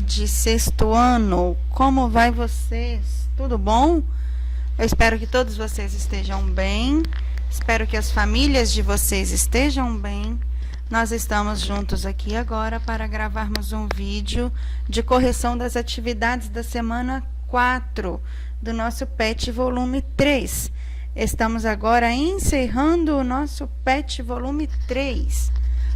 tarde, sexto ano. Como vai vocês? Tudo bom? Eu espero que todos vocês estejam bem. Espero que as famílias de vocês estejam bem. Nós estamos juntos aqui agora para gravarmos um vídeo de correção das atividades da semana 4 do nosso PET volume 3. Estamos agora encerrando o nosso PET volume 3.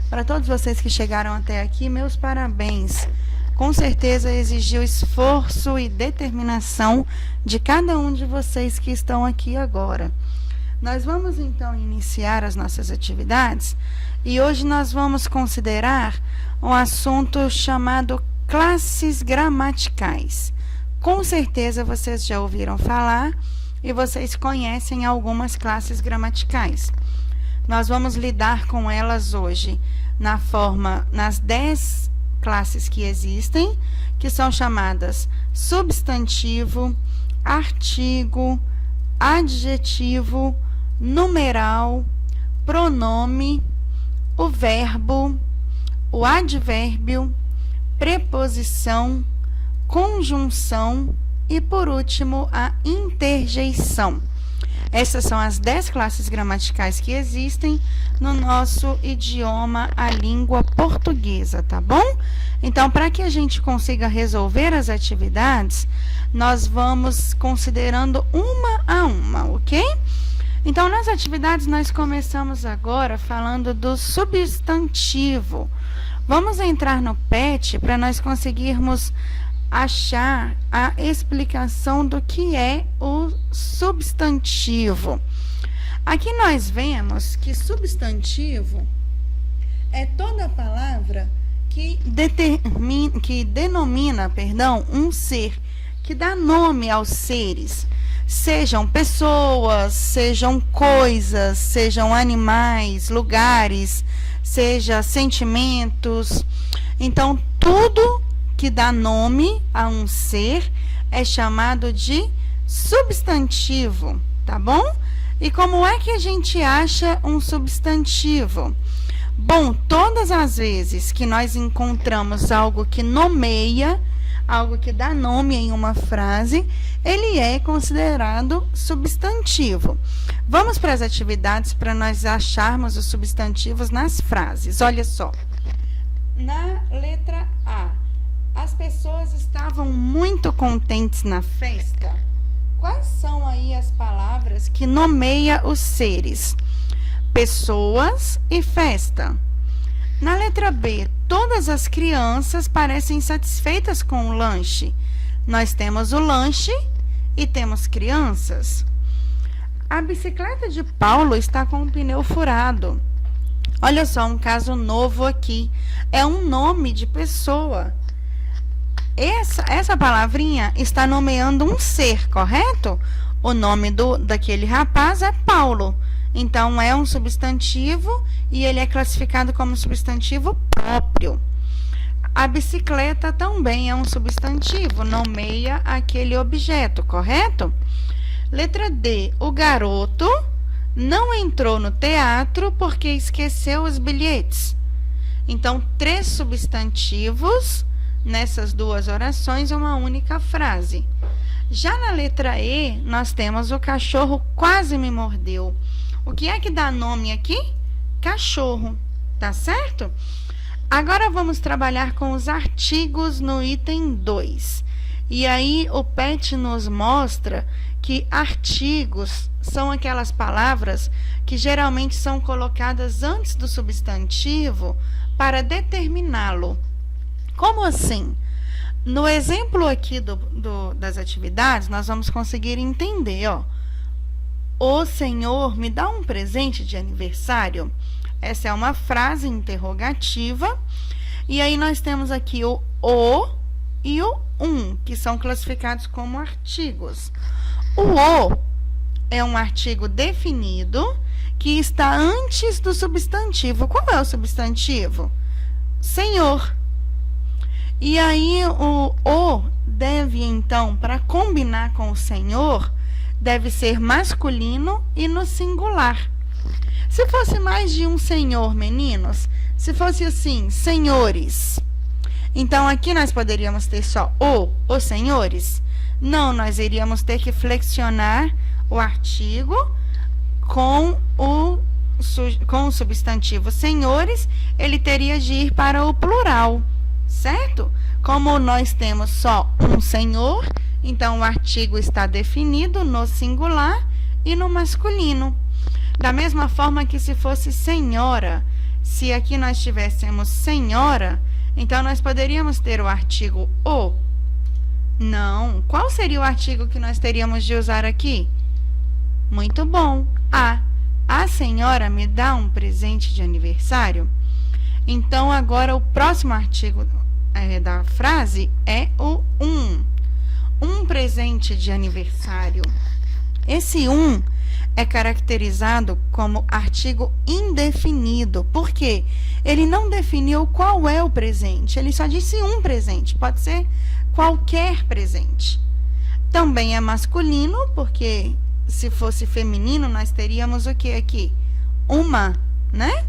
Para todos vocês que chegaram até aqui, meus parabéns. Com certeza exigiu esforço e determinação de cada um de vocês que estão aqui agora. Nós vamos então iniciar as nossas atividades e hoje nós vamos considerar um assunto chamado classes gramaticais. Com certeza vocês já ouviram falar e vocês conhecem algumas classes gramaticais. Nós vamos lidar com elas hoje nas 10 classes que existem, que são chamadas substantivo, artigo, adjetivo, numeral, pronome, o verbo, o advérbio, preposição, conjunção e, por último, a interjeição. Essas são as 10 classes gramaticais que existem no nosso idioma, a língua portuguesa, tá bom? Então, para que a gente consiga resolver as atividades, nós vamos considerando uma a uma, ok? Então, nas atividades, nós começamos agora falando do substantivo. Vamos entrar no PET para nós conseguirmos achar a explicação do que é o substantivo. Aqui nós vemos que substantivo é toda palavra que denomina um ser, que dá nome aos seres, sejam pessoas, sejam coisas, sejam animais, lugares, seja sentimentos. Então, tudo que dá nome a um ser é chamado de substantivo, tá bom? E como é que a gente acha um substantivo? Bom, todas as vezes que nós encontramos algo que nomeia, algo que dá nome em uma frase, ele é considerado substantivo. Vamos para as atividades para nós acharmos os substantivos nas frases. Olha só. Na letra A, as pessoas estavam muito contentes na festa. Quais são aí as palavras que nomeia os seres? Pessoas e festa. Na letra B, todas as crianças parecem satisfeitas com o lanche. Nós temos o lanche e temos crianças. A bicicleta de Paulo está com o pneu furado. Olha só, um caso novo aqui. É um nome de pessoa. Essa palavrinha está nomeando um ser, correto? O nome daquele rapaz é Paulo. Então, é um substantivo e ele é classificado como substantivo próprio. A bicicleta também é um substantivo, nomeia aquele objeto, correto? Letra D. O garoto não entrou no teatro porque esqueceu os bilhetes. Então, 3 substantivos nessas 2 orações, uma única frase. Já na letra E, nós temos o cachorro quase me mordeu. O que é que dá nome aqui? Cachorro, tá certo? Agora vamos trabalhar com os artigos no item 2. E aí o PET nos mostra que artigos são aquelas palavras que geralmente são colocadas antes do substantivo para determiná-lo. Como assim? No exemplo aqui das atividades, nós vamos conseguir entender, ó. O Senhor me dá um presente de aniversário? Essa é uma frase interrogativa. E aí nós temos aqui o e o que são classificados como artigos. O é um artigo definido que está antes do substantivo. Qual é o substantivo? Senhor. E aí o deve, então, para combinar com o Senhor, deve ser masculino e no singular. Se fosse mais de um senhor, meninos, se fosse assim, senhores, Então, aqui nós poderíamos ter só os senhores? Não, nós iríamos ter que flexionar o artigo com o substantivo senhores, ele teria de ir para o plural, certo? Como nós temos só um senhor, então o artigo está definido no singular e no masculino. Da mesma forma que se fosse senhora, se aqui nós tivéssemos senhora, então nós poderíamos ter o artigo o. Não. Qual seria o artigo que nós teríamos de usar aqui? Muito bom. A. A senhora me dá um presente de aniversário? Então, agora o próximo artigo da frase é o um. Um presente de aniversário. Esse é caracterizado como artigo indefinido. Por quê? Ele não definiu qual é o presente. Ele só disse um presente. Pode ser qualquer presente. Também é masculino, porque se fosse feminino, nós teríamos o que aqui? Uma, né?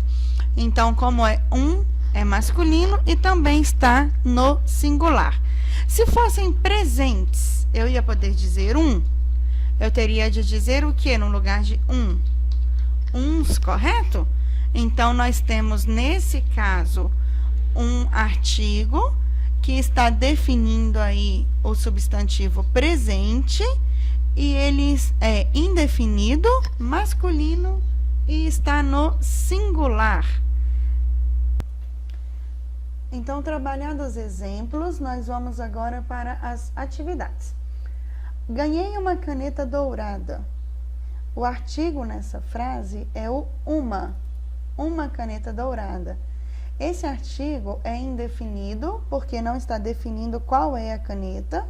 Então, como é masculino e também está no singular. Se fossem presentes, eu ia poder dizer eu teria de dizer o que no lugar de uns, correto? Então, nós temos, nesse caso, um artigo que está definindo aí o substantivo presente e ele é indefinido, masculino e está no singular. Então, trabalhando os exemplos, nós vamos agora para as atividades. Ganhei uma caneta dourada. O artigo nessa frase é o uma caneta dourada. Esse artigo é indefinido, porque não está definindo qual é a caneta.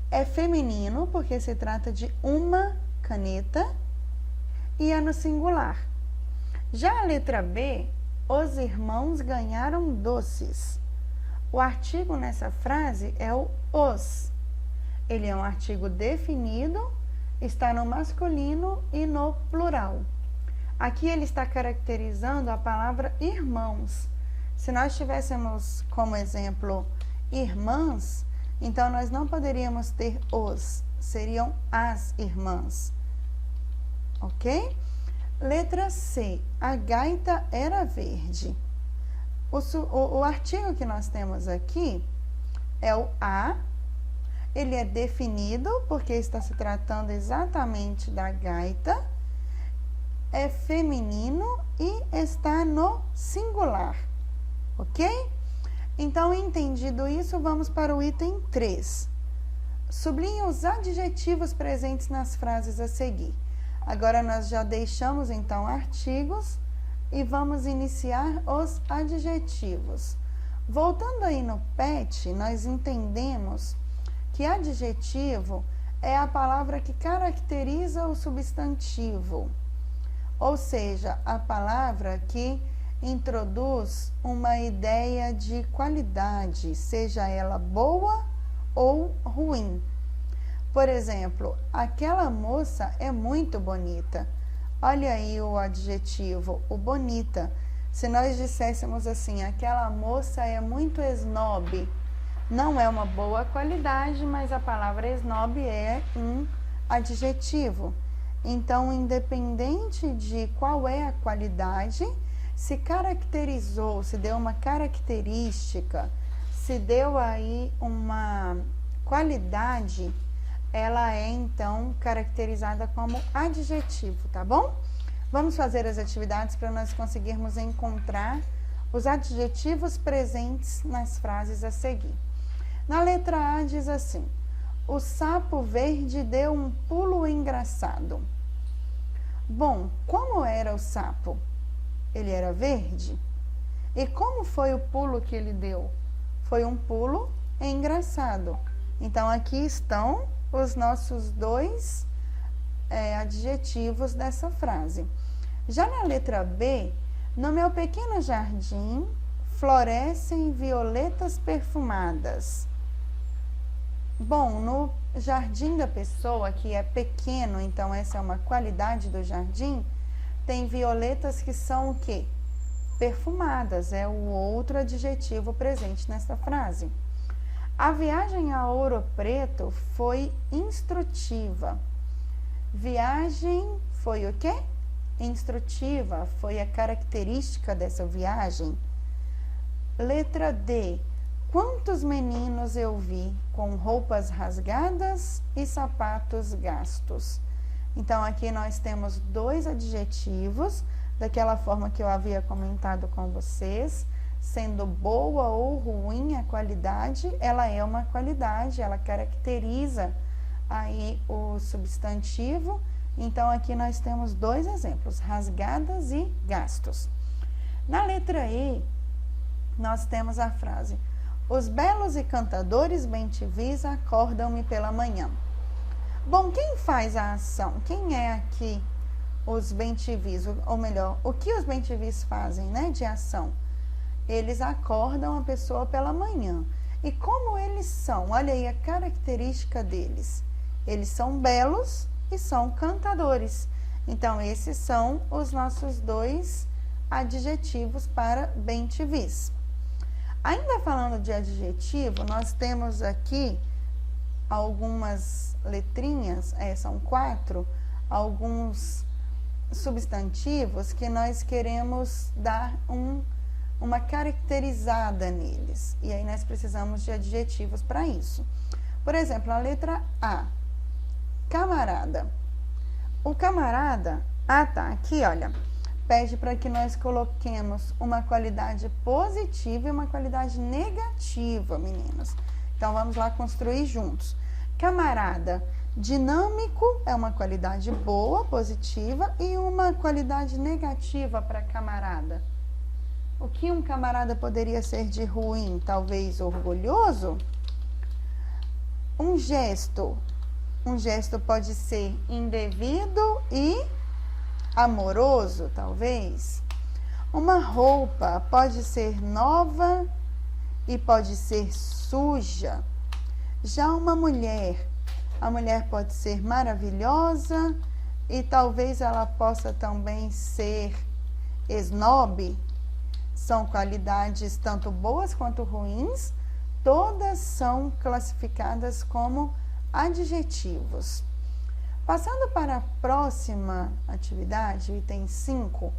É feminino, porque se trata de uma caneta. E é no singular. Já a letra B, os irmãos ganharam doces. O artigo nessa frase é o os. Ele é um artigo definido, está no masculino e no plural. Aqui ele está caracterizando a palavra irmãos. Se nós tivéssemos como exemplo irmãs, então nós não poderíamos ter os, seriam as irmãs. Ok? Letra C, a gaita era verde. O artigo que nós temos aqui é o a. Ele é definido porque está se tratando exatamente da gaita. É feminino e está no singular. Ok? Então, entendido isso, vamos para o item 3. Sublinhe os adjetivos presentes nas frases a seguir. Agora, nós já deixamos, então, artigos e vamos iniciar os adjetivos. Voltando aí no PET, nós entendemos que adjetivo é a palavra que caracteriza o substantivo, ou seja, a palavra que introduz uma ideia de qualidade, seja ela boa ou ruim. Por exemplo, aquela moça é muito bonita. Olha aí o adjetivo, o bonita. Se nós disséssemos assim, aquela moça é muito esnobe, não é uma boa qualidade, mas a palavra esnobe é um adjetivo. Então, independente de qual é a qualidade, se caracterizou, se deu uma característica, se deu aí uma qualidade, ela é então caracterizada como adjetivo, tá bom? Vamos fazer as atividades para nós conseguirmos encontrar os adjetivos presentes nas frases a seguir. Na letra A diz assim: o sapo verde deu um pulo engraçado. Bom, como era o sapo? Ele era verde? E como foi o pulo que ele deu? Foi um pulo engraçado. Então, aqui estão os nossos dois adjetivos dessa frase. Já na letra B, no meu pequeno jardim florescem violetas perfumadas. Bom, no jardim da pessoa, que é pequeno, então essa é uma qualidade do jardim, tem violetas que são o quê? perfumadas, é o outro adjetivo presente nesta frase. A viagem a Ouro Preto foi instrutiva. Viagem foi o quê? Instrutiva, foi a característica dessa viagem. Letra D. Quantos meninos eu vi com roupas rasgadas e sapatos gastos? Então, aqui nós temos dois adjetivos, daquela forma que eu havia comentado com vocês, sendo boa ou ruim a qualidade, ela é uma qualidade, ela caracteriza aí o substantivo. Então, aqui nós temos dois exemplos, rasgadas e gastos. Na letra E, nós temos a frase: os belos e cantadores bem-te-vis acordam-me pela manhã. Bom, quem faz a ação? Quem é aqui os bem-te-vis? Ou melhor, o que os bem-te-vis fazem, né, de ação? Eles acordam a pessoa pela manhã. E como eles são? Olha aí a característica deles. Eles são belos e são cantadores. Então, esses são os nossos dois adjetivos para bem-te-vis. Ainda falando de adjetivo, nós temos aqui algumas letrinhas, são 4, alguns substantivos que nós queremos dar uma caracterizada neles. E aí nós precisamos de adjetivos para isso. Por exemplo, a letra A, camarada. O camarada, aqui, olha, pede para que nós coloquemos uma qualidade positiva e uma qualidade negativa, meninas. Então, vamos lá construir juntos. Camarada, dinâmico é uma qualidade boa, positiva, e uma qualidade negativa para camarada. O que um camarada poderia ser de ruim? Talvez orgulhoso? Um gesto pode ser indevido e amoroso, talvez. Uma roupa pode ser nova e pode ser suja. Já uma mulher, a mulher pode ser maravilhosa e talvez ela possa também ser esnobe. São qualidades tanto boas quanto ruins, todas são classificadas como adjetivos. Passando para a próxima atividade, o item 5,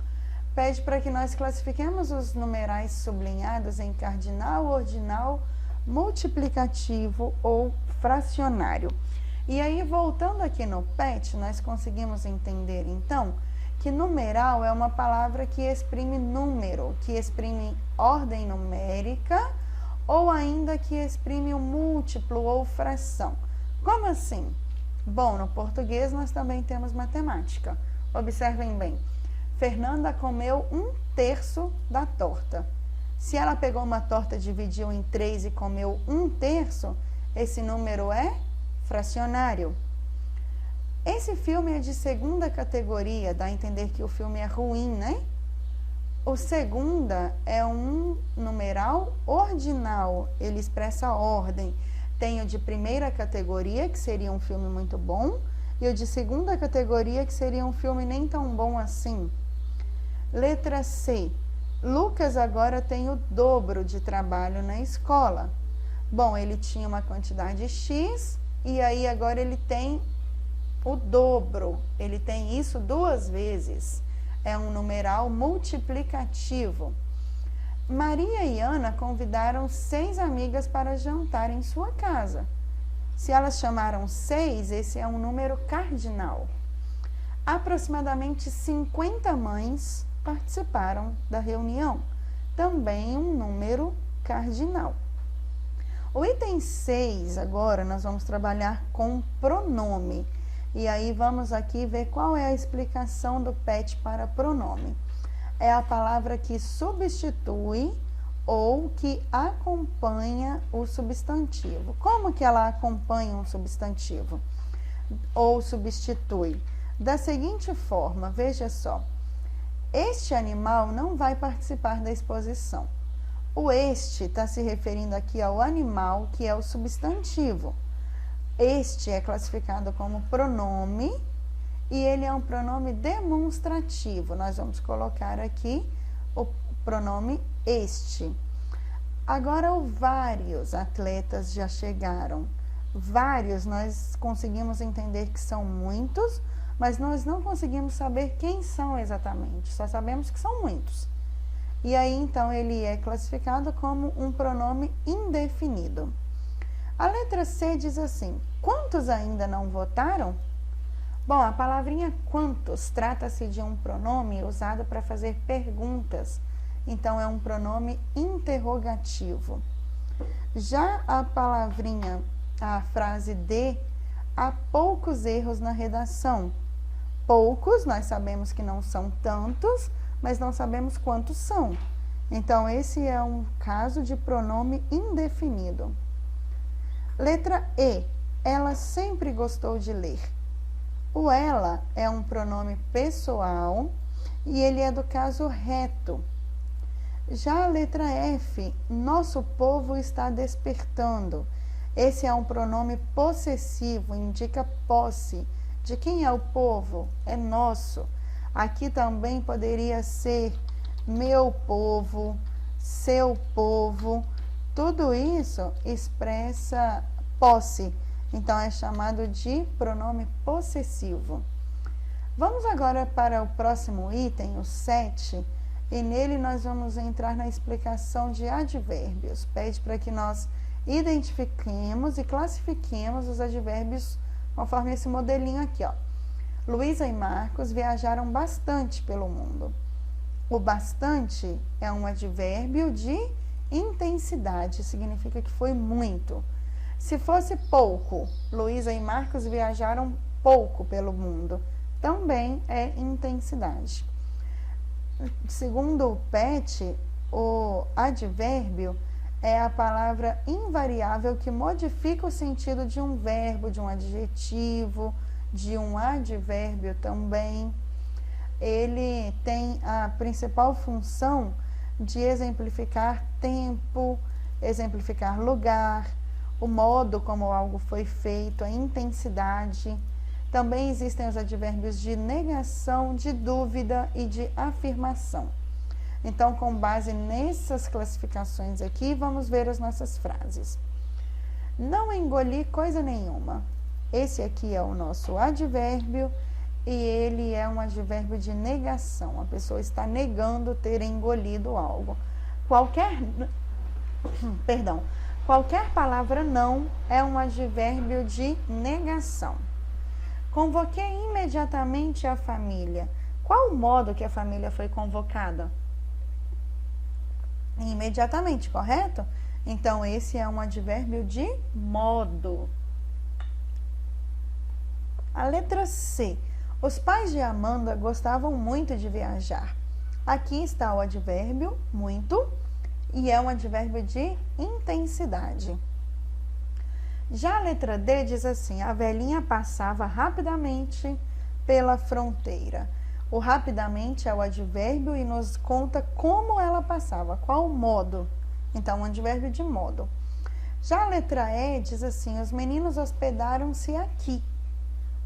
pede para que nós classifiquemos os numerais sublinhados em cardinal, ordinal, multiplicativo ou fracionário. E aí, voltando aqui no PET, nós conseguimos entender, então, que numeral é uma palavra que exprime número, que exprime ordem numérica, ou ainda que exprime o múltiplo ou fração. Como assim? Bom, no português nós também temos matemática. Observem bem. Fernanda comeu 1/3 da torta. Se ela pegou uma torta, dividiu em 3 e comeu 1/3, esse número é fracionário. Esse filme é de segunda categoria, dá a entender que o filme é ruim, né? O segunda é um numeral ordinal, ele expressa ordem. Tem o de primeira categoria, que seria um filme muito bom, e o de segunda categoria, que seria um filme nem tão bom assim. Letra C. Lucas agora tem o dobro de trabalho na escola. Bom, ele tinha uma quantidade X, e aí agora ele tem o dobro. Ele tem isso 2 vezes. É um numeral multiplicativo. Maria e Ana convidaram 6 amigas para jantar em sua casa. Se elas chamaram 6, esse é um número cardinal. Aproximadamente 50 mães participaram da reunião. Também um número cardinal. O item 6, agora, nós vamos trabalhar com pronome. E aí vamos aqui ver qual é a explicação do PET para pronome. É a palavra que substitui ou que acompanha o substantivo. Como que ela acompanha um substantivo? Ou substitui? Da seguinte forma, veja só. Este animal não vai participar da exposição. O este está se referindo aqui ao animal, que é o substantivo. Este é classificado como pronome e ele é um pronome demonstrativo. Nós vamos colocar aqui o pronome este. Agora, o vários atletas já chegaram. Vários, nós conseguimos entender que são muitos, mas nós não conseguimos saber quem são exatamente, só sabemos que são muitos. E aí, então, ele é classificado como um pronome indefinido. A letra C diz assim: quantos ainda não votaram? Bom, a palavrinha quantos trata-se de um pronome usado para fazer perguntas. Então, é um pronome interrogativo. Já a palavrinha, a frase de, há poucos erros na redação. Poucos, nós sabemos que não são tantos, mas não sabemos quantos são. Então, esse é um caso de pronome indefinido. Letra E, ela sempre gostou de ler. O ela é um pronome pessoal e ele é do caso reto. Já a letra F, nosso povo está despertando. Esse é um pronome possessivo, indica posse. De quem é o povo? É nosso. Aqui também poderia ser meu povo, seu povo. Tudo isso expressa posse. Então, é chamado de pronome possessivo. Vamos agora para o próximo item, o 7. E nele nós vamos entrar na explicação de advérbios. Pede para que nós identifiquemos e classifiquemos os advérbios conforme esse modelinho aqui, ó. Luísa e Marcos viajaram bastante pelo mundo. O bastante é um advérbio de intensidade, significa que foi muito. Se fosse pouco, Luísa e Marcos viajaram pouco pelo mundo, também é intensidade. Segundo o PET, o advérbio é a palavra invariável que modifica o sentido de um verbo, de um adjetivo, de um advérbio também. Ele tem a principal função de exemplificar tempo, exemplificar lugar, o modo como algo foi feito, a intensidade. Também existem os advérbios de negação, de dúvida e de afirmação. Então, com base nessas classificações aqui, vamos ver as nossas frases. Não engoli coisa nenhuma. Esse aqui é o nosso advérbio e ele é um advérbio de negação. A pessoa está negando ter engolido algo. Qualquer palavra não é um advérbio de negação. Convoquei imediatamente a família. Qual o modo que a família foi convocada? Imediatamente, correto? Então, esse é um advérbio de modo. A letra C. Os pais de Amanda gostavam muito de viajar. Aqui está o advérbio muito e é um advérbio de intensidade. Já a letra D diz assim: a velhinha passava rapidamente pela fronteira. O rapidamente é o advérbio e nos conta como ela passava, qual modo. Então, um advérbio de modo. Já a letra E diz assim: os meninos hospedaram-se aqui.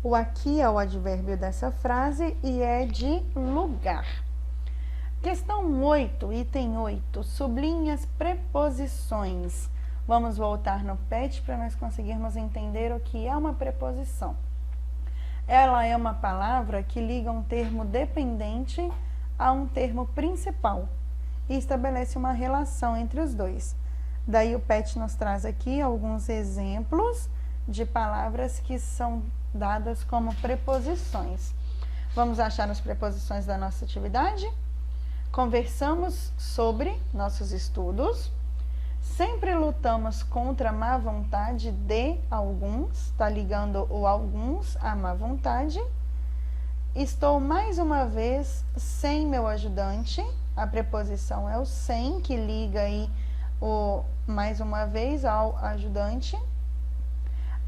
O aqui é o advérbio dessa frase e é de lugar. Questão 8, item 8, sublinhe as preposições. Vamos voltar no PET para nós conseguirmos entender o que é uma preposição. Ela é uma palavra que liga um termo dependente a um termo principal e estabelece uma relação entre os dois. Daí o PET nos traz aqui alguns exemplos de palavras que são dadas como preposições. Vamos achar as preposições da nossa atividade? Conversamos sobre nossos estudos. Sempre lutamos contra a má vontade de alguns. Está ligando o alguns à má vontade. Estou mais uma vez sem meu ajudante. A preposição é o sem, que liga aí o mais uma vez ao ajudante.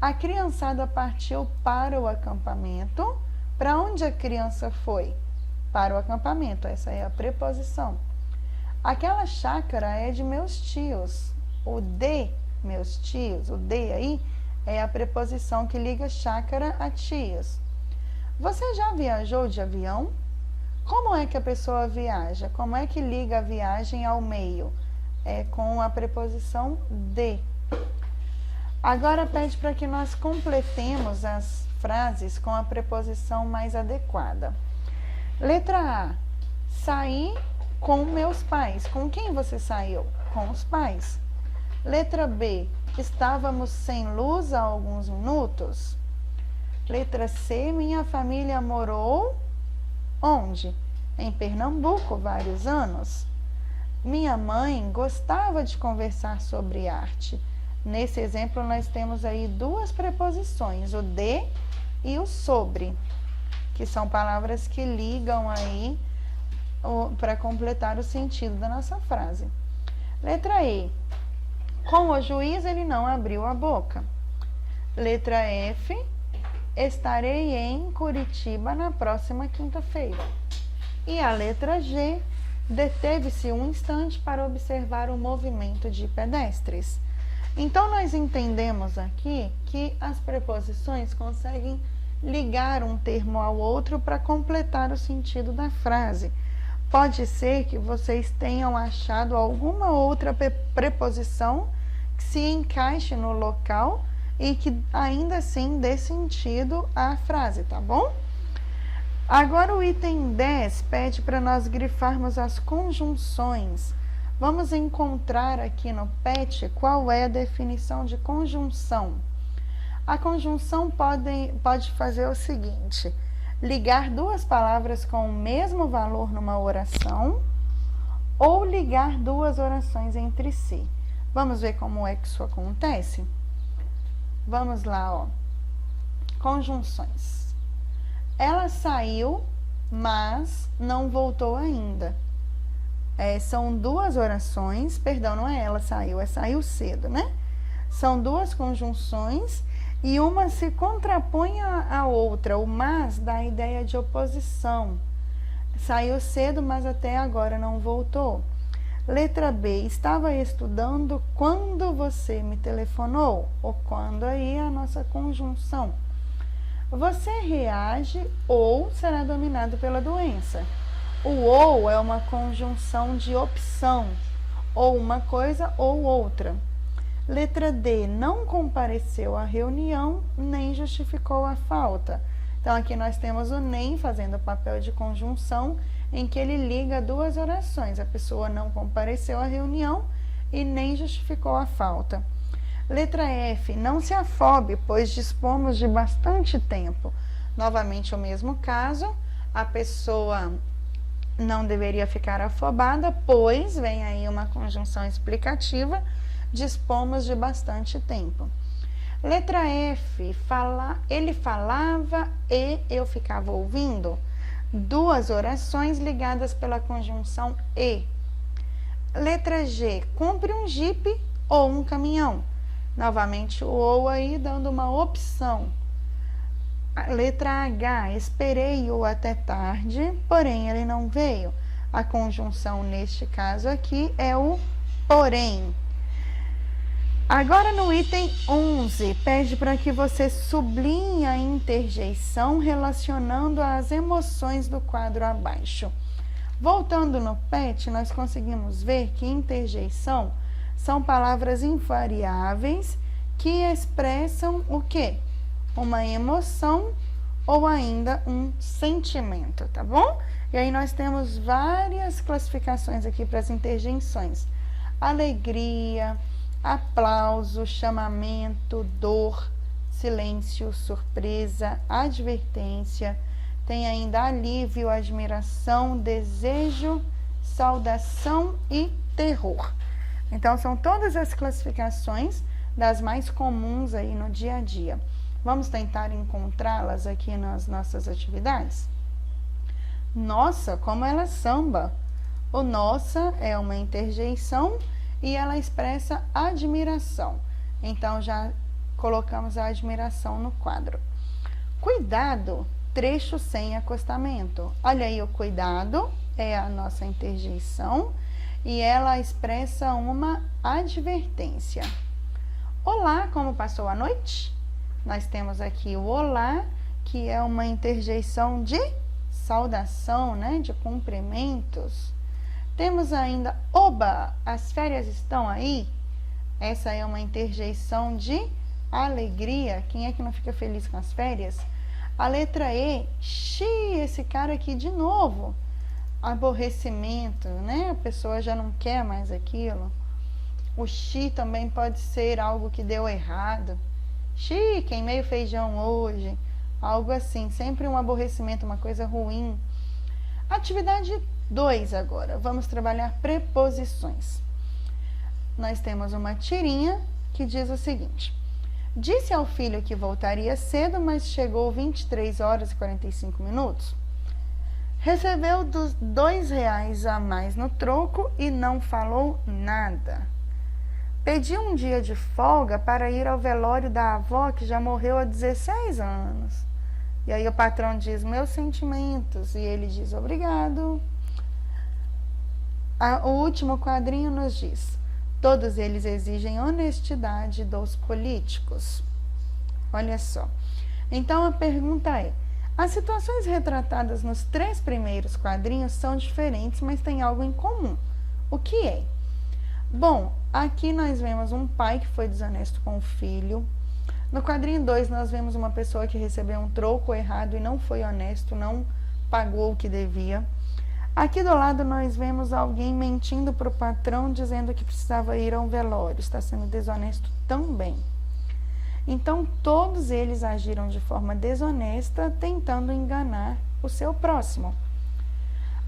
A criançada partiu para o acampamento. Para onde a criança foi? Para o acampamento. Essa é a preposição. Aquela chácara é de meus tios. O de meus tios, o de aí, é a preposição que liga chácara a tios. Você já viajou de avião? Como é que a pessoa viaja? Como é que liga a viagem ao meio? É com a preposição de. Agora pede para que nós completemos as frases com a preposição mais adequada. Letra A. Saí com meus pais. Com quem você saiu? Com os pais. Letra B. Estávamos sem luz há alguns minutos. Letra C. Minha família morou onde? Em Pernambuco, vários anos. Minha mãe gostava de conversar sobre arte. Nesse exemplo, nós temos aí duas preposições, o de e o sobre, que são palavras que ligam aí para completar o sentido da nossa frase. Letra E. Com o juiz, ele não abriu a boca. Letra F. Estarei em Curitiba na próxima quinta-feira. E a letra G. Deteve-se um instante para observar o movimento de pedestres. Então, nós entendemos aqui que as preposições conseguem ligar um termo ao outro para completar o sentido da frase. Pode ser que vocês tenham achado alguma outra preposição que se encaixe no local e que ainda assim dê sentido à frase, tá bom? Agora o item 10 pede para nós grifarmos as conjunções. Vamos encontrar aqui no PET qual é a definição de conjunção. A conjunção pode fazer o seguinte: ligar duas palavras com o mesmo valor numa oração ou ligar duas orações entre si. Vamos ver como é que isso acontece? Vamos lá, ó. Conjunções. Ela saiu, mas não voltou ainda. São duas orações, perdão, não é ela saiu, é saiu cedo, né? São duas conjunções e uma se contrapõe à outra. O mas dá a ideia de oposição. Saiu cedo, mas até agora não voltou. Letra B. Estava estudando quando você me telefonou. Ou quando aí é a nossa conjunção. Você reage ou será dominado pela doença. O ou é uma conjunção de opção. Ou uma coisa ou outra. Letra D. Não compareceu à reunião, nem justificou a falta. Então, aqui nós temos o nem fazendo o papel de conjunção, em que ele liga duas orações. A pessoa não compareceu à reunião e nem justificou a falta. Letra F. Não se afobe, pois dispomos de bastante tempo. Novamente o mesmo caso. A pessoa não deveria ficar afobada, pois vem aí uma conjunção explicativa. Dispomos de bastante tempo. Letra F. Ele falava e eu ficava ouvindo. Duas orações ligadas pela conjunção e. Letra G. Compre um jipe ou um caminhão. Novamente o ou aí dando uma opção. Letra H. Esperei-o até tarde, porém ele não veio. A conjunção neste caso aqui é o porém. Agora no item 11, pede para que você sublinhe a interjeição relacionando as emoções do quadro abaixo. Voltando no PET, nós conseguimos ver que interjeição são palavras invariáveis que expressam o quê? Uma emoção ou ainda um sentimento, tá bom? E aí nós temos várias classificações aqui para as interjeições. Alegria, aplauso, chamamento, dor, silêncio, surpresa, advertência. Tem ainda alívio, admiração, desejo, saudação e terror. Então, são todas as classificações das mais comuns aí no dia a dia. Vamos tentar encontrá-las aqui nas nossas atividades? Nossa, como ela samba! O nossa é uma interjeição e ela expressa admiração. Então, já colocamos a admiração no quadro. Cuidado, trecho sem acostamento. Olha aí, o cuidado é a nossa interjeição e ela expressa uma advertência. Olá, como passou a noite? Nós temos aqui o olá, que é uma interjeição de saudação, né, de cumprimentos. Temos ainda oba, as férias estão aí. Essa é uma interjeição de alegria. Quem é que não fica feliz com as férias? A letra E, xi, esse cara aqui de novo. Aborrecimento, né? A pessoa já não quer mais aquilo. O xi também pode ser algo que deu errado. Xi, queimei o feijão hoje. Algo assim, sempre um aborrecimento, uma coisa ruim. Atividade 2 agora. Vamos trabalhar preposições. Nós temos uma tirinha que diz o seguinte: disse ao filho que voltaria cedo, mas chegou 23 horas e 45 minutos. Recebeu dos R$2 a mais no troco e não falou nada. Pediu um dia de folga para ir ao velório da avó que já morreu há 16 anos. E aí o patrão diz, meus sentimentos, e ele diz, obrigado. O último quadrinho nos diz, todos eles exigem honestidade dos políticos. Olha só. Então a pergunta é, as situações retratadas nos 3 primeiros quadrinhos são diferentes, mas têm algo em comum. O que é? Bom, aqui nós vemos um pai que foi desonesto com o filho. No quadrinho 2, nós vemos uma pessoa que recebeu um troco errado e não foi honesto, não pagou o que devia. Aqui do lado nós vemos alguém mentindo para o patrão, dizendo que precisava ir a um velório. Está sendo desonesto também. Então, todos eles agiram de forma desonesta, tentando enganar o seu próximo.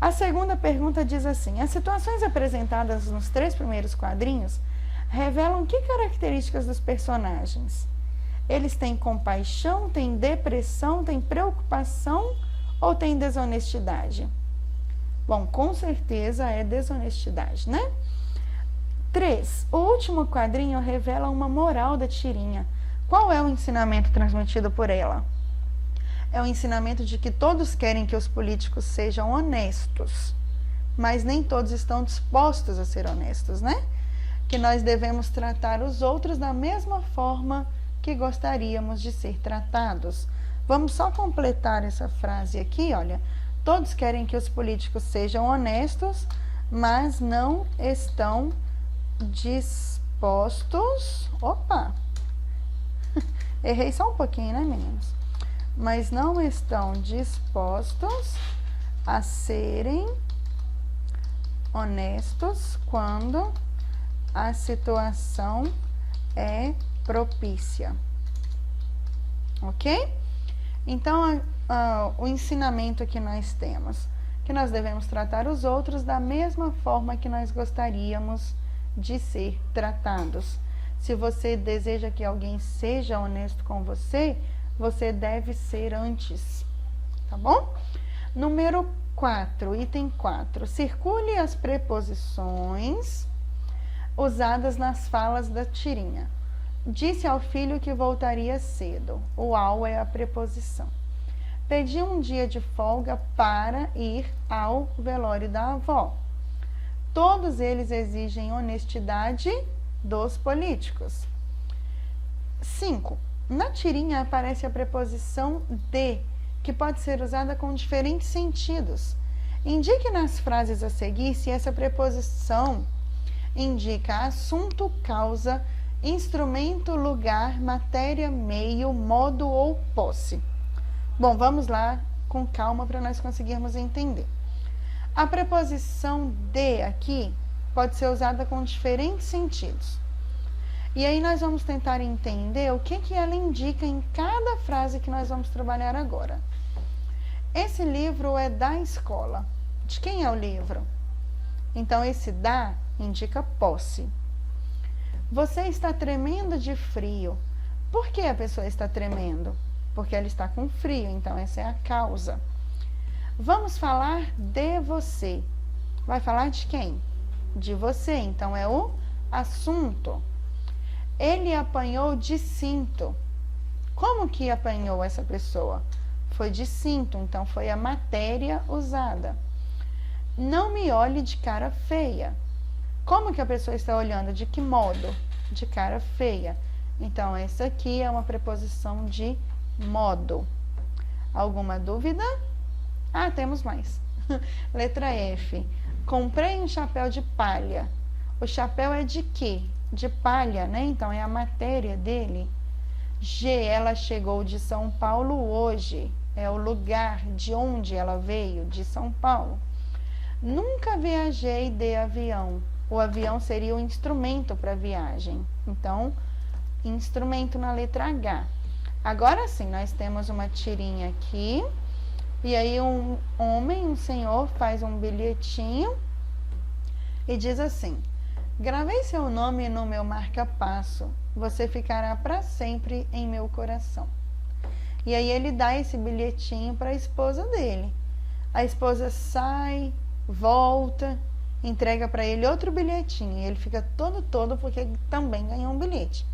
A segunda pergunta diz assim, as situações apresentadas nos 3 primeiros quadrinhos revelam que características dos personagens? Eles têm compaixão, têm depressão, têm preocupação ou têm desonestidade? Bom, com certeza é desonestidade, né? 3. O último quadrinho revela uma moral da tirinha. Qual é o ensinamento transmitido por ela? É o ensinamento de que todos querem que os políticos sejam honestos, mas nem todos estão dispostos a ser honestos, né? Que nós devemos tratar os outros da mesma forma que gostaríamos de ser tratados. Vamos só completar essa frase aqui, olha. Todos querem que os políticos sejam honestos, mas não estão dispostos... Opa! Errei só um pouquinho, né, meninos? Mas não estão dispostos a serem honestos quando a situação é propícia. Ok? Então, o ensinamento que nós temos, que nós devemos tratar os outros da mesma forma que nós gostaríamos de ser tratados. Se você deseja que alguém seja honesto com você, você deve ser antes, tá bom? Número 4, item 4. Circule as preposições usadas nas falas da tirinha. Disse ao filho que voltaria cedo. O ao é a preposição. Pediu um dia de folga para ir ao velório da avó. Todos eles exigem honestidade dos políticos. 5. Na tirinha aparece a preposição de, que pode ser usada com diferentes sentidos. Indique nas frases a seguir se essa preposição indica assunto, causa, instrumento, lugar, matéria, meio, modo ou posse. Bom, vamos lá com calma para nós conseguirmos entender. A preposição de aqui pode ser usada com diferentes sentidos. E aí nós vamos tentar entender o que ela indica em cada frase que nós vamos trabalhar agora. Esse livro é da escola. De quem é o livro? Então, esse da indica posse. Você está tremendo de frio. Por que a pessoa está tremendo? Porque ela está com frio, então essa é a causa. Vamos falar de você. Vai falar de quem? De você, então é o assunto. Ele apanhou de cinto. Como que apanhou essa pessoa? Foi de cinto, então foi a matéria usada. Não me olhe de cara feia. Como que a pessoa está olhando? De que modo? De cara feia. Então, essa aqui é uma preposição de modo. Alguma dúvida? Ah, temos mais. Letra F. Comprei um chapéu de palha. O chapéu é de quê? De palha, né? Então é a matéria dele. G. Ela chegou de São Paulo hoje. É o lugar de onde ela veio, de São Paulo. Nunca viajei de avião. O avião seria o instrumento para viagem. Então, instrumento na letra H. Agora sim, nós temos uma tirinha aqui. E aí um homem, um senhor, faz um bilhetinho e diz assim: gravei seu nome no meu marca-passo. Você ficará para sempre em meu coração. E aí ele dá esse bilhetinho para a esposa dele. A esposa sai, volta, entrega para ele outro bilhetinho. E ele fica todo porque também ganhou um bilhete.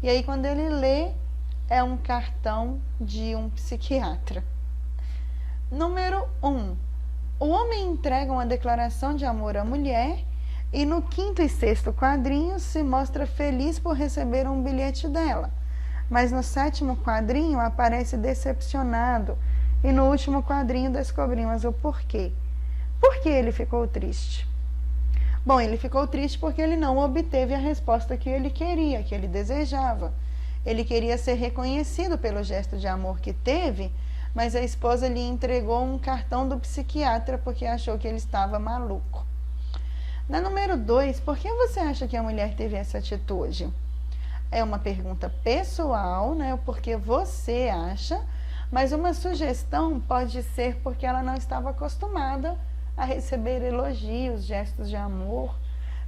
E aí quando ele lê, é um cartão de um psiquiatra. Número 1. O homem entrega uma declaração de amor à mulher e no 5º e 6º quadrinho se mostra feliz por receber um bilhete dela. Mas no 7º quadrinho aparece decepcionado e no último quadrinho descobrimos o porquê. Por que ele ficou triste? Bom, ele ficou triste porque ele não obteve a resposta que ele queria, que ele desejava. Ele queria ser reconhecido pelo gesto de amor que teve, mas a esposa lhe entregou um cartão do psiquiatra porque achou que ele estava maluco. Na número 2, por que você acha que a mulher teve essa atitude? É uma pergunta pessoal, né? Porque você acha, mas uma sugestão pode ser porque ela não estava acostumada a receber elogios, gestos de amor.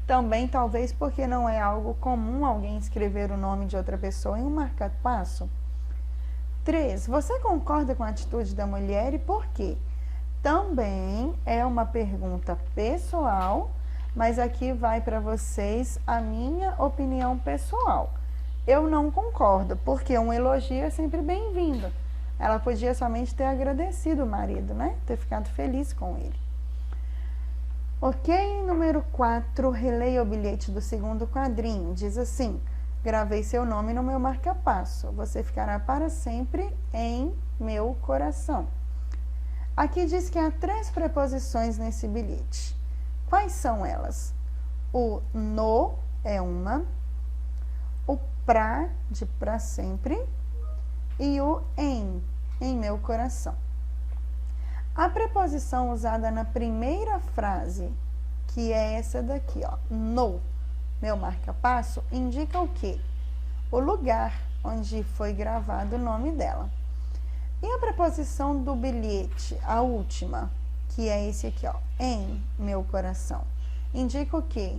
Também talvez porque não é algo comum alguém escrever o nome de outra pessoa em um marca-passo. 3. Você concorda com a atitude da mulher e por quê? Também é uma pergunta pessoal, mas aqui vai para vocês a minha opinião pessoal. Eu não concordo, porque um elogio é sempre bem-vindo. Ela podia somente ter agradecido o marido, né? Ter ficado feliz com ele. Ok, número 4, releia o bilhete do 2º quadrinho. Diz assim: gravei seu nome no meu marca-passo. Você ficará para sempre em meu coração. Aqui diz que há 3 preposições nesse bilhete. Quais são elas? O no é uma, o pra, de pra sempre, e o em meu coração. A preposição usada na primeira frase, que é essa daqui, ó, no meu marca-passo, indica o quê? O lugar onde foi gravado o nome dela. E a preposição do bilhete, a última, que é esse aqui, ó, em meu coração, indica o quê?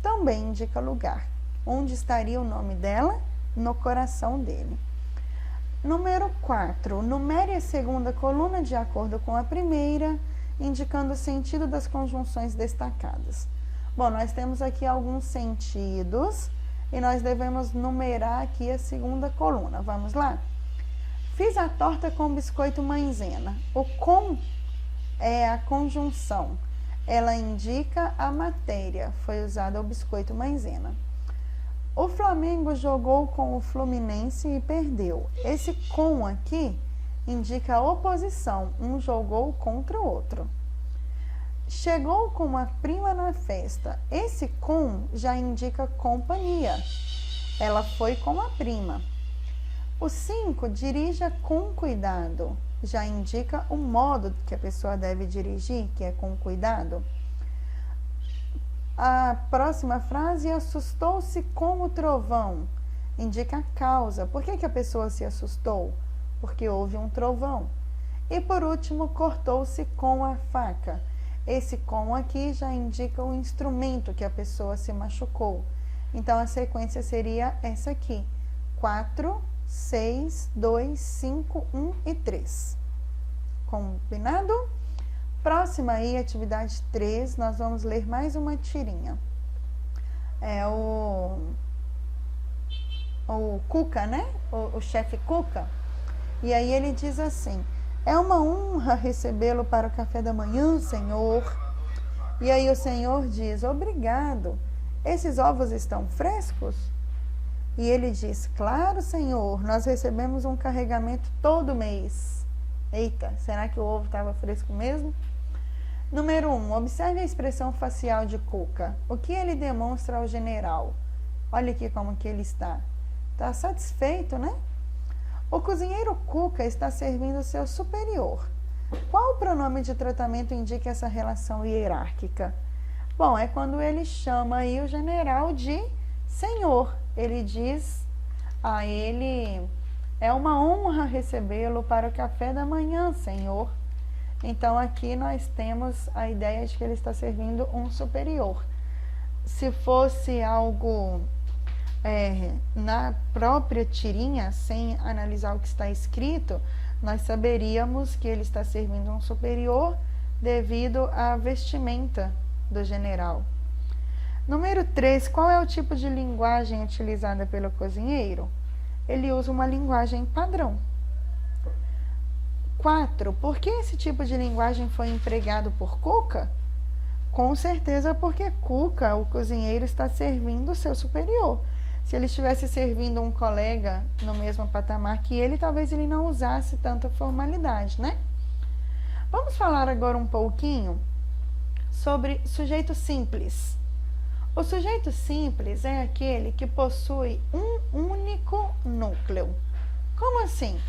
Também indica lugar. Onde estaria o nome dela? No coração dele. Número 4. Numere a segunda coluna de acordo com a primeira, indicando o sentido das conjunções destacadas. Bom, nós temos aqui alguns sentidos e nós devemos numerar aqui a segunda coluna. Vamos lá? Fiz a torta com biscoito maisena. O com é a conjunção. Ela indica a matéria. Foi usado o biscoito maisena. O Flamengo jogou com o Fluminense e perdeu. Esse com aqui indica a oposição. Um jogou contra o outro. Chegou com uma prima na festa. Esse com já indica companhia. Ela foi com a prima. O 5, dirija com cuidado. Já indica o modo que a pessoa deve dirigir, que é com cuidado. A próxima frase, assustou-se com o trovão. Indica a causa. Por que a pessoa se assustou? Porque houve um trovão. E por último, cortou-se com a faca. Esse com aqui já indica o instrumento que a pessoa se machucou. Então, a sequência seria essa aqui. 4, 6, 2, 5, 1 e 3. Combinado? Próxima aí, atividade 3, nós vamos ler mais uma tirinha. É o Cuca, né? O chefe Cuca. E aí ele diz assim: é uma honra recebê-lo para o café da manhã, senhor. E aí o senhor diz: obrigado. Esses ovos estão frescos? E ele diz: claro, senhor, nós recebemos um carregamento todo mês. Eita, será que o ovo estava fresco mesmo? Número 1. Observe a expressão facial de Cuca. O que ele demonstra ao general? Olha aqui como que ele está. Está satisfeito, né? O cozinheiro Cuca está servindo seu superior. Qual o pronome de tratamento indica essa relação hierárquica? Bom, é quando ele chama aí o general de senhor. Ele diz a ele: é uma honra recebê-lo para o café da manhã, senhor. Então, aqui nós temos a ideia de que ele está servindo um superior. Se fosse algo na própria tirinha, sem analisar o que está escrito, nós saberíamos que ele está servindo um superior devido à vestimenta do general. Número 3, qual é o tipo de linguagem utilizada pelo cozinheiro? Ele usa uma linguagem padrão. 4, por que esse tipo de linguagem foi empregado por Cuca? Com certeza porque Cuca, o cozinheiro, está servindo o seu superior. Se ele estivesse servindo um colega no mesmo patamar que ele, talvez ele não usasse tanta formalidade, né? Vamos falar agora um pouquinho sobre sujeito simples. O sujeito simples é aquele que possui um único núcleo. Como assim?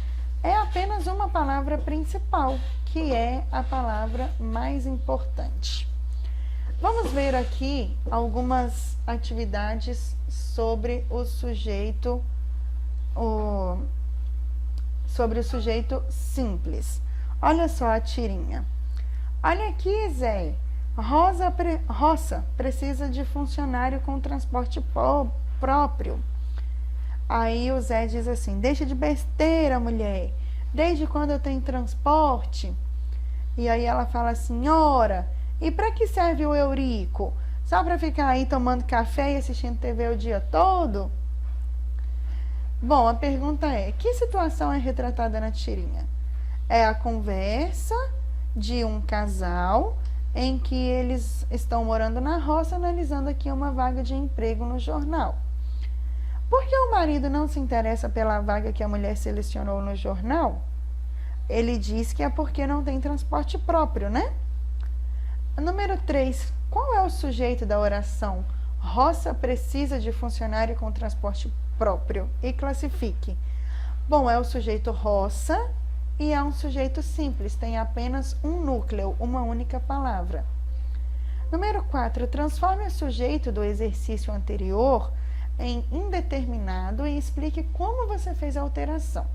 É apenas uma palavra principal, que é a palavra mais importante. Vamos ver aqui algumas atividades sobre o sujeito simples. Olha só a tirinha. Olha aqui, Zé. Roça precisa de funcionário com transporte próprio. Aí o Zé diz assim: deixa de besteira, mulher. Desde quando eu tenho transporte? E aí ela fala assim: ora, e para que serve o Eurico? Só para ficar aí tomando café e assistindo TV o dia todo? Bom, a pergunta é: que situação é retratada na tirinha? É a conversa de um casal em que eles estão morando na roça, analisando aqui uma vaga de emprego no jornal. Por que o marido não se interessa pela vaga que a mulher selecionou no jornal? Ele diz que é porque não tem transporte próprio, né? Número 3. Qual é o sujeito da oração? Roça precisa de funcionário com transporte próprio. E classifique. Bom, é o sujeito roça e é um sujeito simples. Tem apenas um núcleo, uma única palavra. Número 4. Transforme o sujeito do exercício anterior em indeterminado e explique como você fez a alteração.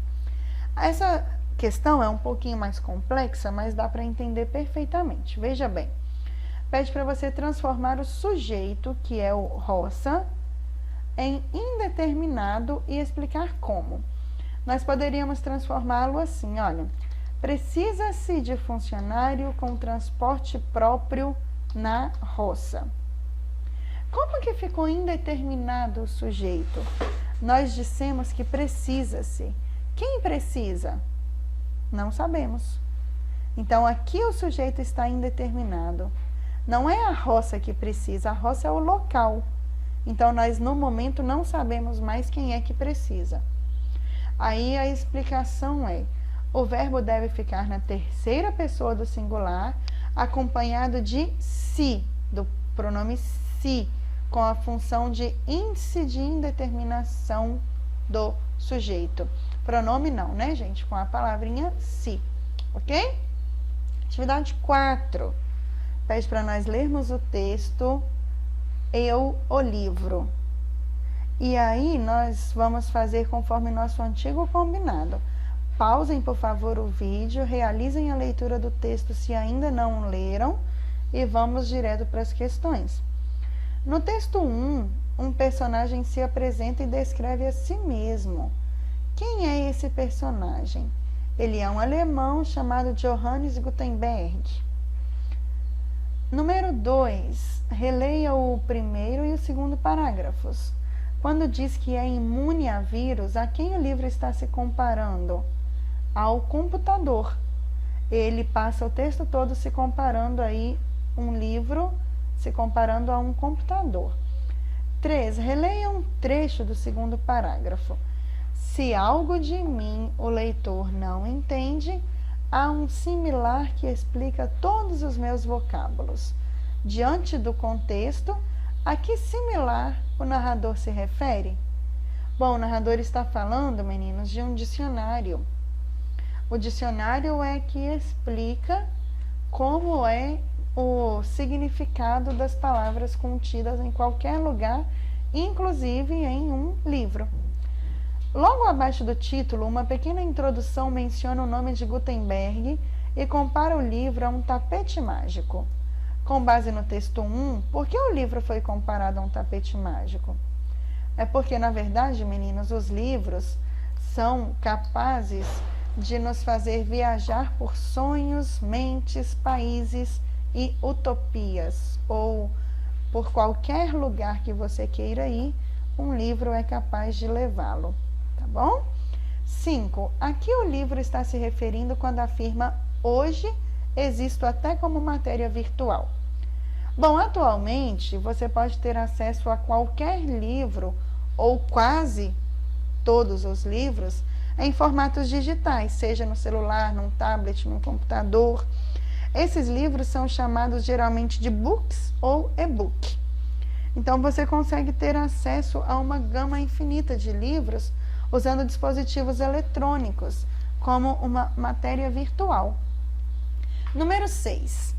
Essa questão é um pouquinho mais complexa, mas dá para entender perfeitamente. Veja bem, pede para você transformar o sujeito, que é o roça, em indeterminado e explicar como. Nós poderíamos transformá-lo assim, olha: precisa-se de funcionário com transporte próprio na roça. Como que ficou indeterminado o sujeito? Nós dissemos que precisa-se. Quem precisa? Não sabemos. Então, aqui o sujeito está indeterminado. Não é a roça que precisa, a roça é o local. Então, nós no momento não sabemos mais quem é que precisa. Aí a explicação é: o verbo deve ficar na terceira pessoa do singular, acompanhado de si, do pronome si, com a função de índice de indeterminação do sujeito. Pronome não, né, gente? Com a palavrinha si, ok? Atividade 4. Pede para nós lermos o texto o livro. E aí nós vamos fazer conforme nosso antigo combinado. Pausem, por favor, o vídeo, realizem a leitura do texto se ainda não leram e vamos direto para as questões. No texto 1, um personagem se apresenta e descreve a si mesmo. Quem é esse personagem? Ele é um alemão chamado Johannes Gutenberg. Número 2, releia o primeiro e o segundo parágrafos. Quando diz que é imune a vírus, a quem o livro está se comparando? Ao computador. Ele passa o texto todo se comparando aí um livro, se comparando a um computador. 3, releia um trecho do segundo parágrafo. Se algo de mim o leitor não entende, há um similar que explica todos os meus vocábulos. Diante do contexto, a que similar o narrador se refere? Bom, o narrador está falando, meninos, de um dicionário. O dicionário é que explica como é o significado das palavras contidas em qualquer lugar, inclusive em um livro. Logo abaixo do título, uma pequena introdução menciona o nome de Gutenberg e compara o livro a um tapete mágico. Com base no texto 1, por que o livro foi comparado a um tapete mágico? É porque, na verdade, meninos, os livros são capazes de nos fazer viajar por sonhos, mentes, países e utopias, ou por qualquer lugar que você queira ir, um livro é capaz de levá-lo, tá bom? 5. A que o livro está se referindo quando afirma hoje existo até como matéria virtual? Bom, atualmente você pode ter acesso a qualquer livro ou quase todos os livros em formatos digitais, seja no celular, num tablet, num computador. Esses livros são chamados geralmente de books ou e-book. Então você consegue ter acesso a uma gama infinita de livros usando dispositivos eletrônicos, como uma matéria virtual. Número 6.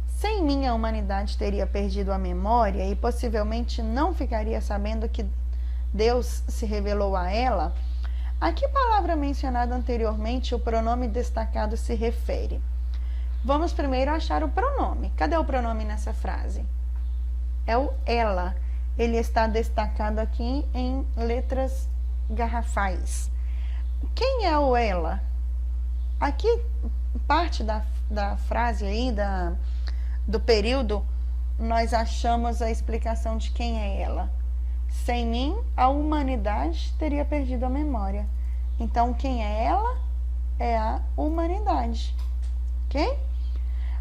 Sem mim a humanidade teria perdido a memória e possivelmente não ficaria sabendo que Deus se revelou a ela. A que palavra mencionada anteriormente o pronome destacado se refere? Vamos primeiro achar o pronome. Cadê o pronome nessa frase? É o ela. Ele está destacado aqui em letras garrafais. Quem é o ela? Aqui, parte da frase aí, do período, nós achamos a explicação de quem é ela. Sem mim, a humanidade teria perdido a memória. Então, quem é ela? É a humanidade. Ok?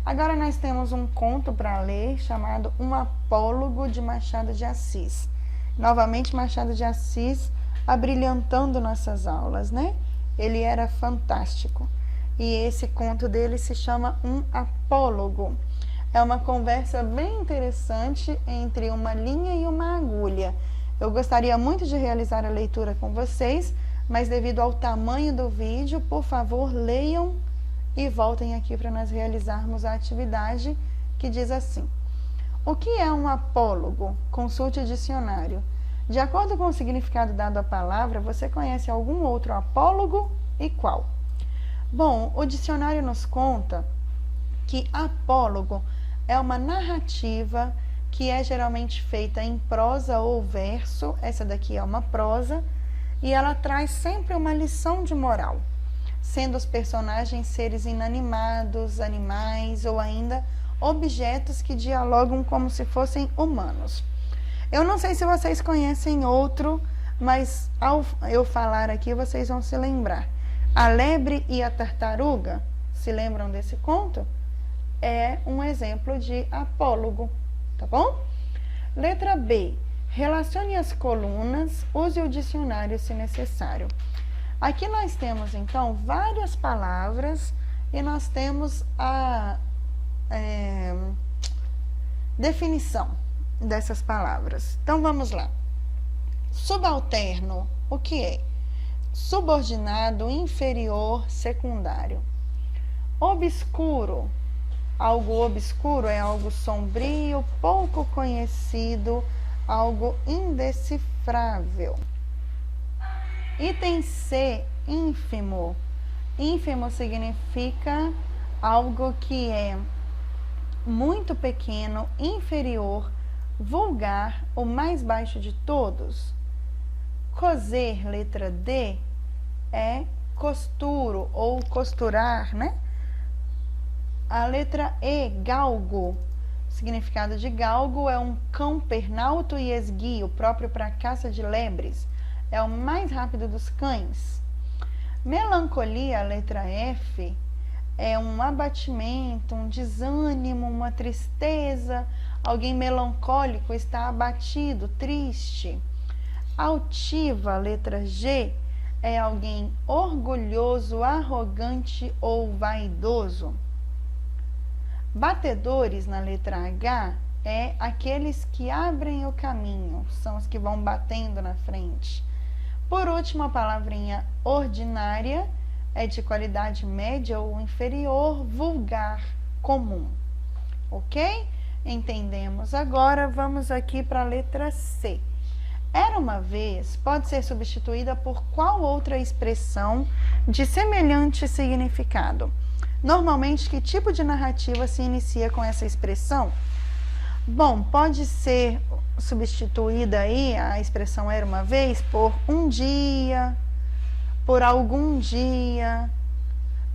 Agora nós temos um conto para ler chamado Um Apólogo de Machado de Assis. Novamente, Machado de Assis abrilhantando nossas aulas, né? Ele era fantástico. E esse conto dele se chama Um Apólogo. É uma conversa bem interessante entre uma linha e uma agulha. Eu gostaria muito de realizar a leitura com vocês, mas devido ao tamanho do vídeo, por favor, leiam e voltem aqui para nós realizarmos a atividade que diz assim. O que é um apólogo? Consulte o dicionário. De acordo com o significado dado à palavra, você conhece algum outro apólogo e qual? Bom, o dicionário nos conta que apólogo é uma narrativa que é geralmente feita em prosa ou verso, essa daqui é uma prosa, e ela traz sempre uma lição de moral, sendo os personagens seres inanimados, animais ou ainda objetos que dialogam como se fossem humanos. Eu não sei se vocês conhecem outro, mas ao eu falar aqui vocês vão se lembrar. A Lebre e a Tartaruga, se lembram desse conto? É um exemplo de apólogo, tá bom? Letra B. Relacione as colunas, use o dicionário se necessário. Aqui nós temos, então, várias palavras e nós temos a definição dessas palavras. Então, vamos lá. Subalterno, o que é? Subordinado, inferior, secundário. Obscuro. Algo obscuro é algo sombrio, pouco conhecido, algo indecifrável. Item C, ínfimo. Ínfimo significa algo que é muito pequeno, inferior, vulgar, o mais baixo de todos. Coser, letra D, é costuro ou costurar, né? A letra E, galgo. O significado de galgo é um cão pernalto e esguio, próprio para caça de lebres. É o mais rápido dos cães. Melancolia, a letra F, é um abatimento, um desânimo, uma tristeza. Alguém melancólico está abatido, triste. Altiva, a letra G, é alguém orgulhoso, arrogante ou vaidoso? Batedores, na letra H, é aqueles que abrem o caminho, são os que vão batendo na frente. Por último, a palavrinha ordinária é de qualidade média ou inferior, vulgar, comum. Ok? Entendemos. Agora vamos aqui para a letra C. Era uma vez pode ser substituída por qual outra expressão de semelhante significado? Normalmente, que tipo de narrativa se inicia com essa expressão? Bom, pode ser substituída aí a expressão era uma vez por um dia, por algum dia,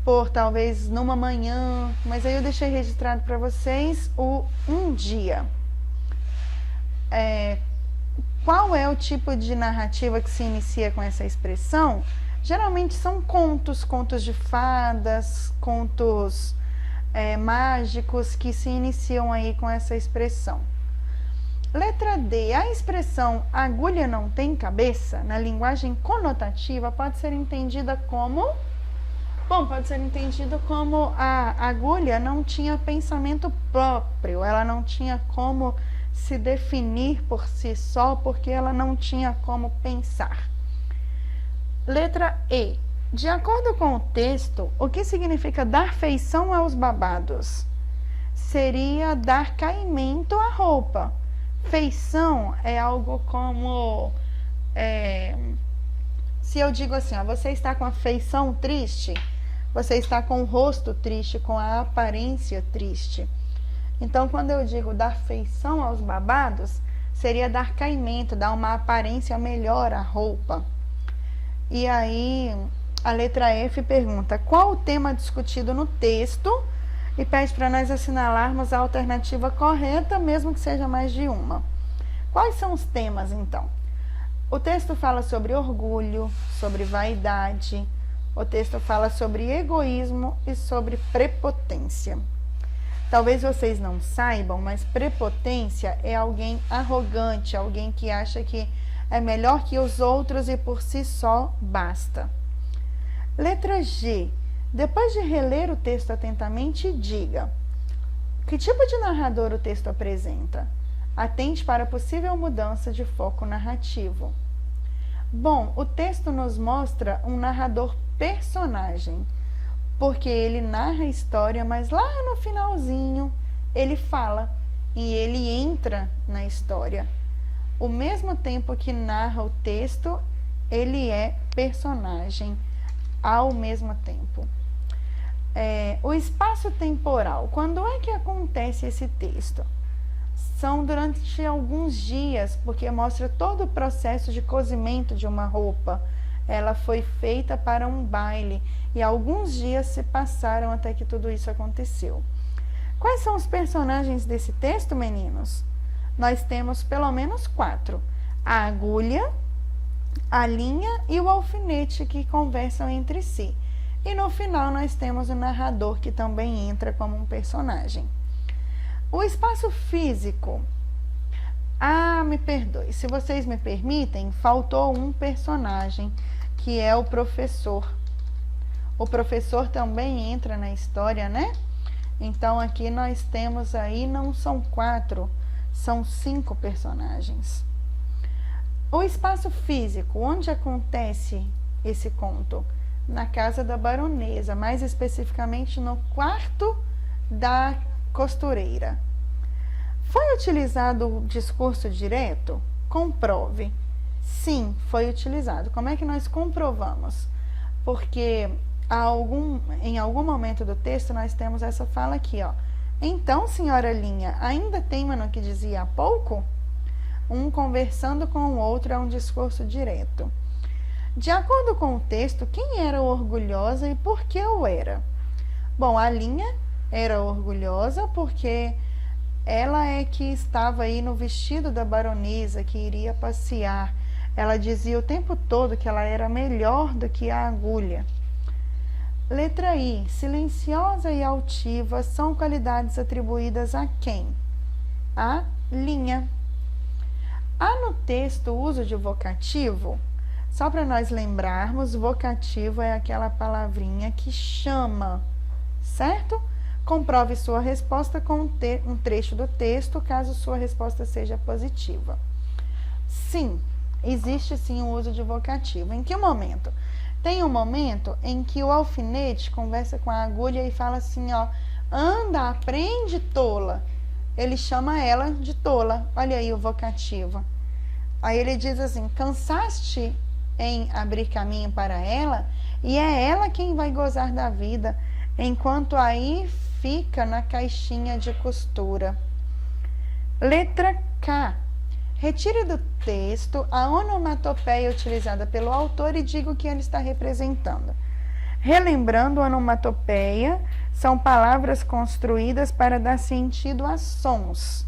por talvez numa manhã, mas aí eu deixei registrado para vocês o um dia. Qual é o tipo de narrativa que se inicia com essa expressão? Geralmente são contos de fadas, contos mágicos que se iniciam aí com essa expressão. Letra D. A expressão agulha não tem cabeça, na linguagem conotativa, pode ser entendida como... Bom, pode ser entendido como a agulha não tinha pensamento próprio, ela não tinha como se definir por si só, porque ela não tinha como pensar. Letra E. De acordo com o texto, o que significa dar feição aos babados? Seria dar caimento à roupa. Feição é algo como... se eu digo assim, ó, você está com a feição triste, você está com o rosto triste, com a aparência triste. Então, quando eu digo dar feição aos babados, seria dar caimento, dar uma aparência melhor à roupa. E aí, a letra F pergunta, qual o tema discutido no texto? E pede para nós assinalarmos a alternativa correta, mesmo que seja mais de uma. Quais são os temas, então? O texto fala sobre orgulho, sobre vaidade, o texto fala sobre egoísmo e sobre prepotência. Talvez vocês não saibam, mas prepotência é alguém arrogante, alguém que acha que é melhor que os outros e por si só basta. Letra G. Depois de reler o texto atentamente, diga: que tipo de narrador o texto apresenta? Atente para a possível mudança de foco narrativo. Bom, o texto nos mostra um narrador personagem, porque ele narra a história, mas lá no finalzinho ele fala e ele entra na história. Ao mesmo tempo que narra o texto, ele é personagem ao mesmo tempo. O espaço temporal. Quando é que acontece esse texto? São durante alguns dias, porque mostra todo o processo de cozimento de uma roupa. Ela foi feita para um baile e alguns dias se passaram até que tudo isso aconteceu. Quais são os personagens desse texto, meninos? Nós temos pelo menos 4. A agulha, a linha e o alfinete que conversam entre si. E no final nós temos o narrador que também entra como um personagem. O espaço físico. Me perdoe, se vocês me permitem, faltou um personagem, que é o professor. O professor também entra na história, né? Então aqui nós temos aí, não são 4, são 5 personagens. O espaço físico, onde acontece esse conto? Na casa da baronesa, mais especificamente no quarto da costureira. Foi utilizado o discurso direto? Comprove. Sim, foi utilizado. Como é que nós comprovamos? Porque em algum momento do texto nós temos essa fala aqui, ó. Então, senhora Linha, ainda teima no que dizia há pouco? Um conversando com o outro é um discurso direto. De acordo com o texto, quem era orgulhosa e por que o era? Bom, a Linha era orgulhosa porque ela é que estava aí no vestido da baronesa, que iria passear. Ela dizia o tempo todo que ela era melhor do que a agulha. Letra I. Silenciosa e altiva são qualidades atribuídas a quem? A Linha. Há no texto o uso de vocativo? Só para nós lembrarmos, vocativo é aquela palavrinha que chama, certo? Comprove sua resposta com um trecho do texto, caso sua resposta seja positiva. Sim, existe sim o uso de vocativo. Em que momento? Tem um momento em que o alfinete conversa com a agulha e fala assim, ó, anda, aprende, tola. Ele chama ela de tola. Olha aí o vocativo. Aí ele diz assim, cansaste em abrir caminho para ela, e é ela quem vai gozar da vida, enquanto aí fica na caixinha de costura. Letra K. Retire do texto a onomatopeia utilizada pelo autor e diga o que ele está representando. Relembrando, onomatopeia são palavras construídas para dar sentido a sons.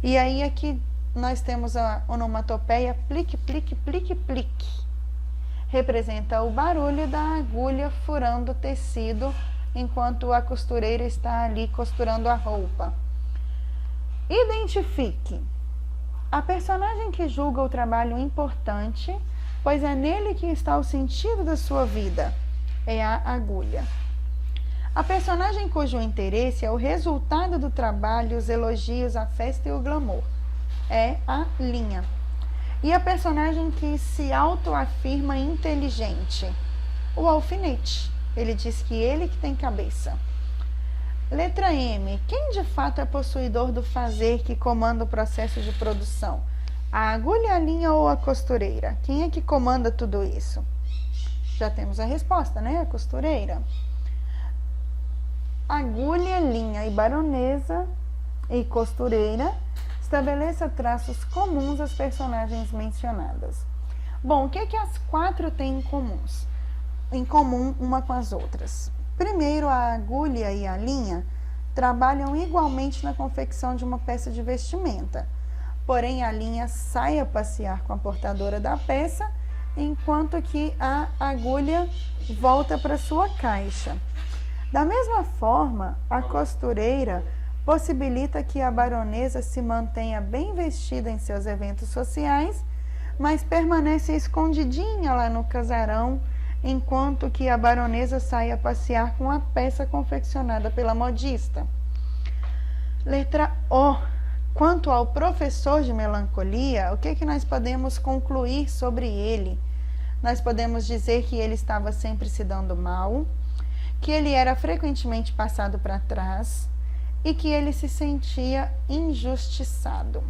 E aí aqui nós temos a onomatopeia plique, plique, plique, plique. Representa o barulho da agulha furando o tecido enquanto a costureira está ali costurando a roupa. Identifique. A personagem que julga o trabalho importante, pois é nele que está o sentido da sua vida, é a agulha. A personagem cujo interesse é o resultado do trabalho, os elogios, a festa e o glamour, é a linha. E a personagem que se autoafirma inteligente, o alfinete. Ele diz que ele que tem cabeça. Letra M. Quem de fato é possuidor do fazer que comanda o processo de produção? A agulha, a linha ou a costureira? Quem é que comanda tudo isso? Já temos a resposta, né? A costureira. Agulha, linha e baronesa e costureira. Estabeleça traços comuns às personagens mencionadas. Bom, o que é que as quatro têm em comum uma com as outras? Primeiro, a agulha e a linha trabalham igualmente na confecção de uma peça de vestimenta. Porém, a linha sai a passear com a portadora da peça, enquanto que a agulha volta para sua caixa. Da mesma forma, a costureira possibilita que a baronesa se mantenha bem vestida em seus eventos sociais, mas permanece escondidinha lá no casarão, enquanto que a baronesa sai a passear com a peça confeccionada pela modista. Letra O. Quanto ao professor de melancolia, o que nós podemos concluir sobre ele? Nós podemos dizer que ele estava sempre se dando mal, que ele era frequentemente passado para trás, e que ele se sentia injustiçado.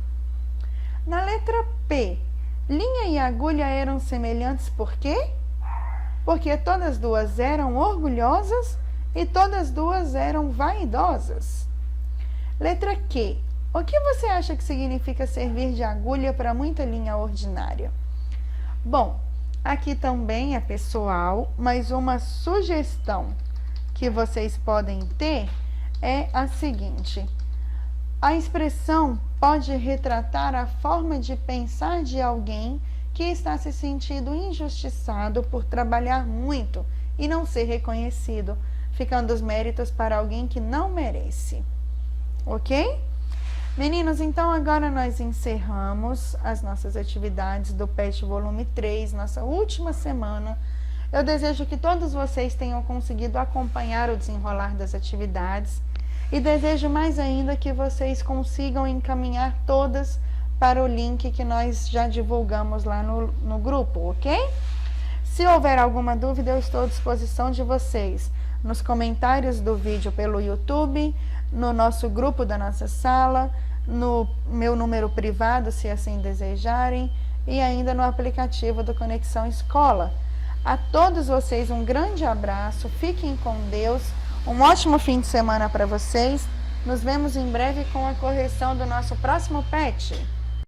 Na letra P, linha e agulha eram semelhantes por quê? Porque todas duas eram orgulhosas e todas duas eram vaidosas. Letra Q, o que você acha que significa servir de agulha para muita linha ordinária? Bom, aqui também é pessoal, mas uma sugestão que vocês podem ter é a seguinte: a expressão pode retratar a forma de pensar de alguém que está se sentindo injustiçado por trabalhar muito e não ser reconhecido, ficando os méritos para alguém que não merece. Ok? Meninos, então agora nós encerramos as nossas atividades do PET Volume 3, nossa última semana. Eu desejo que todos vocês tenham conseguido acompanhar o desenrolar das atividades. E desejo mais ainda que vocês consigam encaminhar todas para o link que nós já divulgamos lá no grupo, ok? Se houver alguma dúvida, eu estou à disposição de vocês nos comentários do vídeo pelo YouTube, no nosso grupo da nossa sala, no meu número privado, se assim desejarem, e ainda no aplicativo do Conexão Escola. A todos vocês um grande abraço, fiquem com Deus. Um ótimo fim de semana para vocês. Nos vemos em breve com a correção do nosso próximo PET.